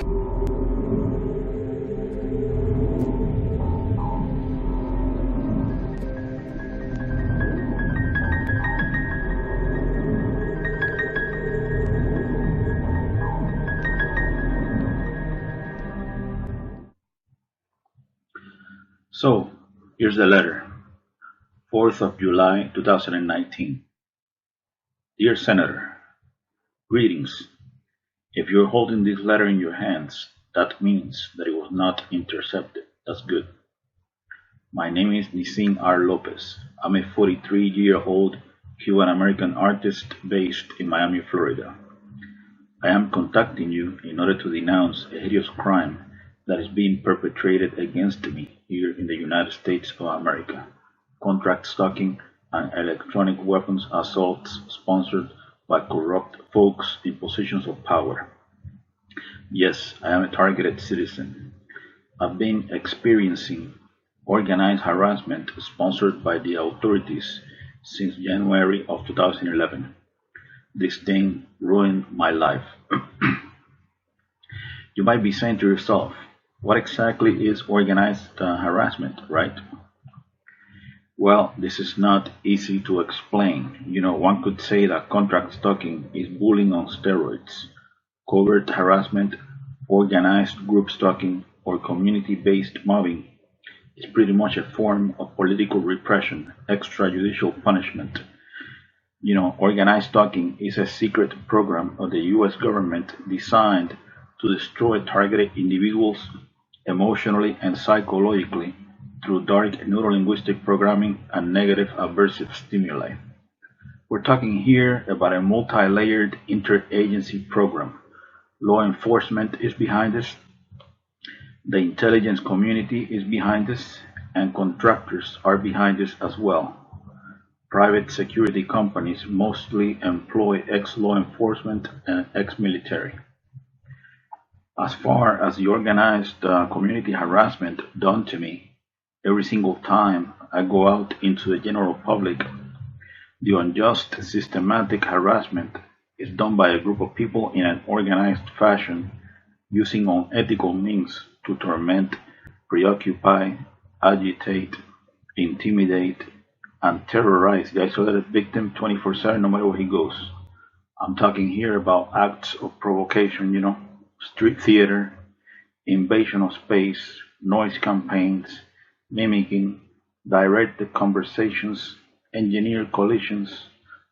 So, here's the letter. 4th of July 2019. Dear Senator, greetings. If you're holding this letter in your hands, that means that it was not intercepted. That's good. My name is Nisin R. Lopez. I'm a 43-year-old Cuban-American artist based in Miami, Florida. I am contacting you in order to denounce a hideous crime that is being perpetrated against me here in the United States of America. Contract stalking and electronic weapons assaults sponsored by corrupt folks in positions of power. Yes, I am a targeted citizen. I've been experiencing organized harassment sponsored by the authorities since January of 2011. This thing ruined my life. You might be saying to yourself, what exactly is organized harassment, right? Well, this is not easy to explain. One could say that contract stalking is bullying on steroids. Covert harassment, organized group stalking, or community-based mobbing is pretty much a form of political repression, extrajudicial punishment. Organized stalking is a secret program of the US government designed to destroy targeted individuals emotionally and psychologically through dark neurolinguistic programming and negative aversive stimuli. We're talking here about a multi-layered interagency program. Law enforcement is behind this, the intelligence community is behind this, and contractors are behind this as well. Private security companies mostly employ ex-law enforcement and ex-military. As far as the organized community harassment done to me, every single time I go out into the general public, the unjust systematic harassment is done by a group of people in an organized fashion using unethical means to torment, preoccupy, agitate, intimidate, and terrorize the isolated victim 24/7 no matter where he goes. I'm talking here about acts of provocation, street theater, invasion of space, noise campaigns, mimicking, directed conversations, engineered collisions,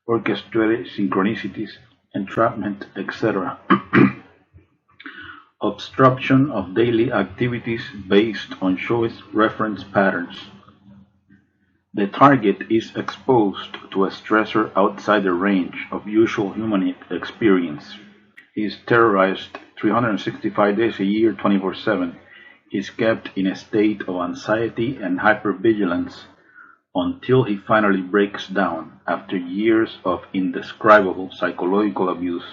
orchestrated synchronicities, entrapment, etc. Obstruction of daily activities based on choice reference patterns. The target is exposed to a stressor outside the range of usual human experience. He is terrorized 365 days a year, 24/7. He is kept in a state of anxiety and hypervigilance until he finally breaks down after years of indescribable psychological abuse.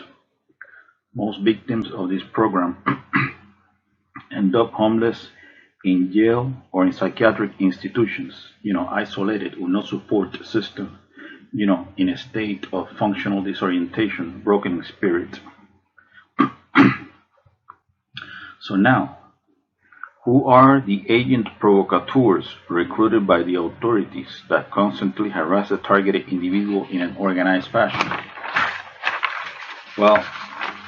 Most victims of this program end up homeless, in jail, or in psychiatric institutions, isolated with no support system, in a state of functional disorientation, broken in spirit. So now, who are the agent provocateurs recruited by the authorities that constantly harass a targeted individual in an organized fashion? Well,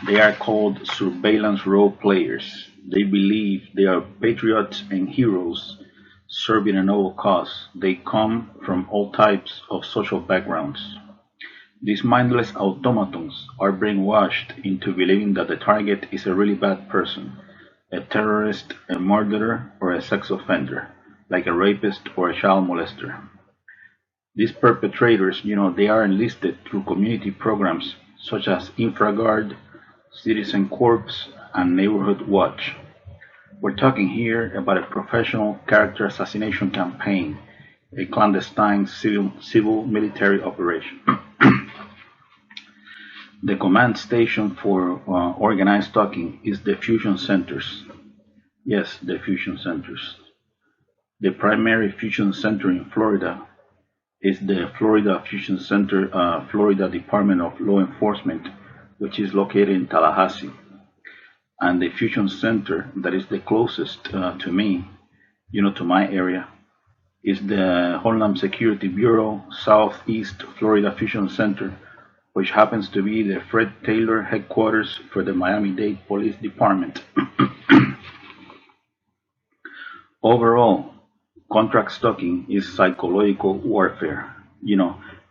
they are called surveillance role players. They believe they are patriots and heroes serving a noble cause. They come from all types of social backgrounds. These mindless automatons are brainwashed into believing that the target is a really bad person, a terrorist, a murderer, or a sex offender, like a rapist or a child molester. These perpetrators, they are enlisted through community programs such as InfraGard, Citizen Corps, and Neighborhood Watch. We're talking here about a professional character assassination campaign, a clandestine civil military operation. The command station for organized stalking is the fusion centers. Yes, the fusion centers. The primary fusion center in Florida is the Florida Fusion Center, Florida Department of Law Enforcement, which is located in Tallahassee. and the fusion center that is the closest to me, to my area, is the Homeland Security Bureau Southeast Florida Fusion Center, which happens to be the Fred Taylor headquarters for the Miami-Dade Police Department. Overall, contract stalking is psychological warfare,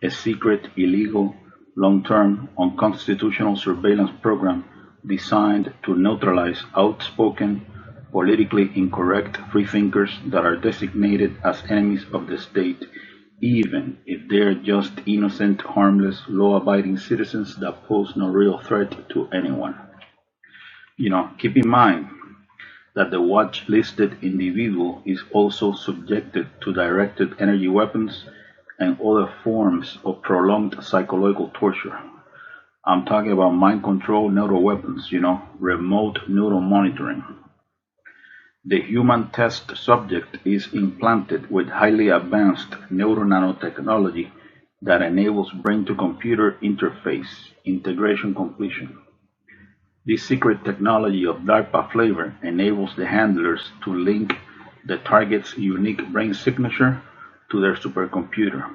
a secret, illegal, long-term, unconstitutional surveillance program designed to neutralize outspoken, politically incorrect freethinkers that are designated as enemies of the state, even if they're just innocent, harmless, law-abiding citizens that pose no real threat to anyone. Keep in mind that the watch-listed individual is also subjected to directed energy weapons and other forms of prolonged psychological torture. I'm talking about mind control neural weapons, remote neural monitoring. The human test subject is implanted with highly advanced neural nanotechnology that enables brain-to-computer interface integration completion. This secret technology of DARPA flavor enables the handlers to link the target's unique brain signature to their supercomputer.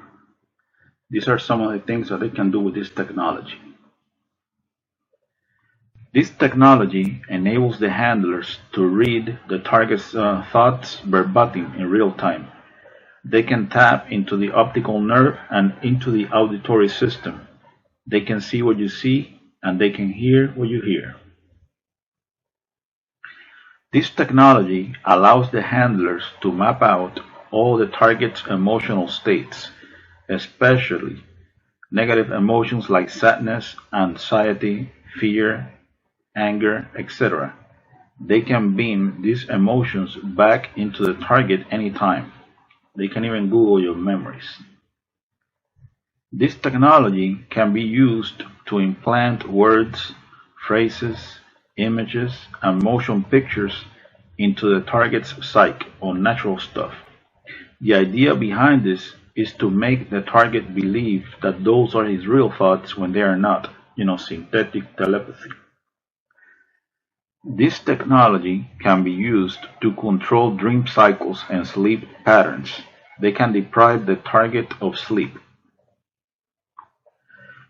These are some of the things that they can do with this technology. This technology enables the handlers to read the target's thoughts verbatim in real time. They can tap into the optical nerve and into the auditory system. They can see what you see, and they can hear what you hear. This technology allows the handlers to map out all the target's emotional states, especially negative emotions like sadness, anxiety, fear, anger, etc. They can beam these emotions back into the target anytime. They can even Google your memories. This technology can be used to implant words, phrases, images, and motion pictures into the target's psyche or natural stuff. The idea behind this is to make the target believe that those are his real thoughts when they are not, synthetic telepathy. This technology can be used to control dream cycles and sleep patterns. They can deprive the target of sleep.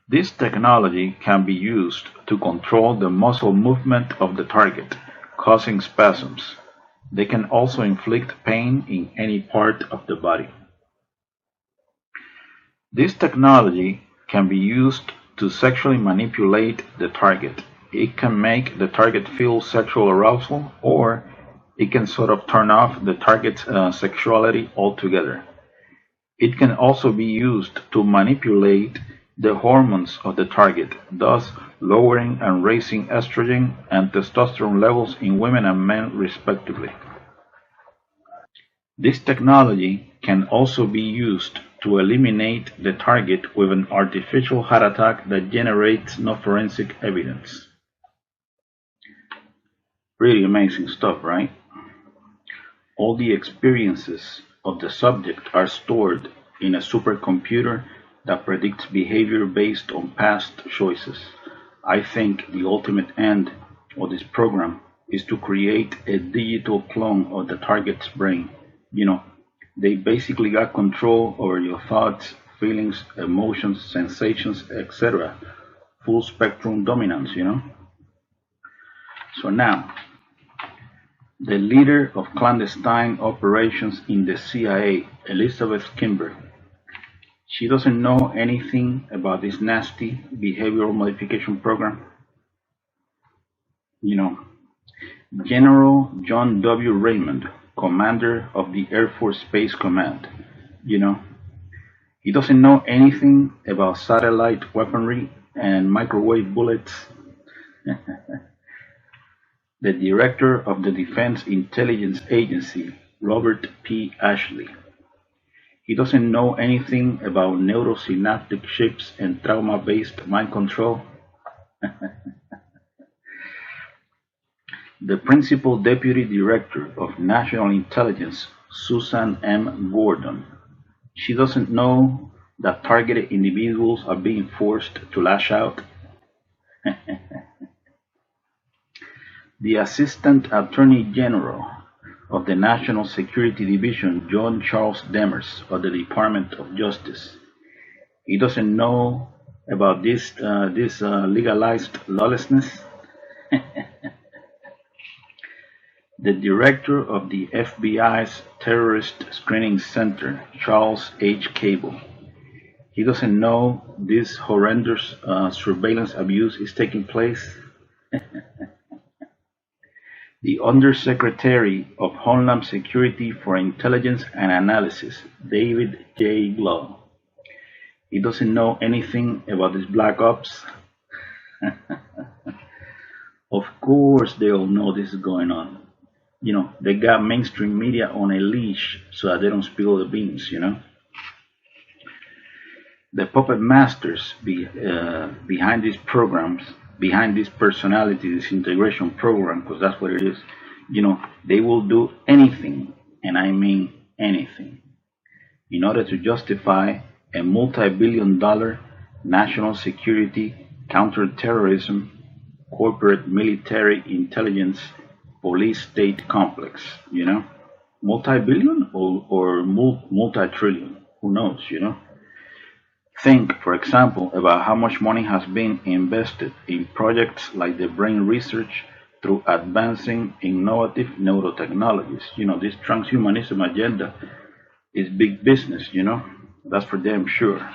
This technology can be used to control the muscle movement of the target, causing spasms. They can also inflict pain in any part of the body. This technology can be used to sexually manipulate the target. It can make the target feel sexual arousal, or it can sort of turn off the target's sexuality altogether. It can also be used to manipulate the hormones of the target, thus lowering and raising estrogen and testosterone levels in women and men respectively. This technology can also be used to eliminate the target with an artificial heart attack that generates no forensic evidence. Really amazing stuff, right? All the experiences of the subject are stored in a supercomputer that predicts behavior based on past choices. I think the ultimate end of this program is to create a digital clone of the target's brain. They basically got control over your thoughts, feelings, emotions, sensations, etc. Full spectrum dominance, So now, the leader of clandestine operations in the CIA, Elizabeth Kimber, she doesn't know anything about this nasty behavioral modification program. General John W. Raymond, commander of the Air Force Space Command, he doesn't know anything about satellite weaponry and microwave bullets. The director of the Defense Intelligence Agency, Robert P. Ashley, he doesn't know anything about neurosynaptic chips and trauma-based mind control. The Principal Deputy Director of National Intelligence, Susan M. Gordon, she doesn't know that targeted individuals are being forced to lash out. The Assistant Attorney General of the National Security Division, John Charles Demers, of the Department of Justice. He doesn't know about this legalized lawlessness. The director of the FBI's Terrorist Screening Center, Charles H. Cabal. He doesn't know this horrendous surveillance abuse is taking place. The Undersecretary of Homeland Security for Intelligence and Analysis, David J. Glow. He doesn't know anything about this black ops. Of course they all know this is going on. They got mainstream media on a leash so that they don't spill the beans. The puppet masters behind these programs, behind this personality disintegration program, because that's what it is, they will do anything, and I mean anything, in order to justify a multi-billion-dollar national security, counterterrorism, corporate military intelligence, police state complex, multi-billion or multi-trillion, who knows. Think, for example, about how much money has been invested in projects like the brain research through advancing innovative neurotechnologies. This transhumanism agenda is big business, that's for damn sure.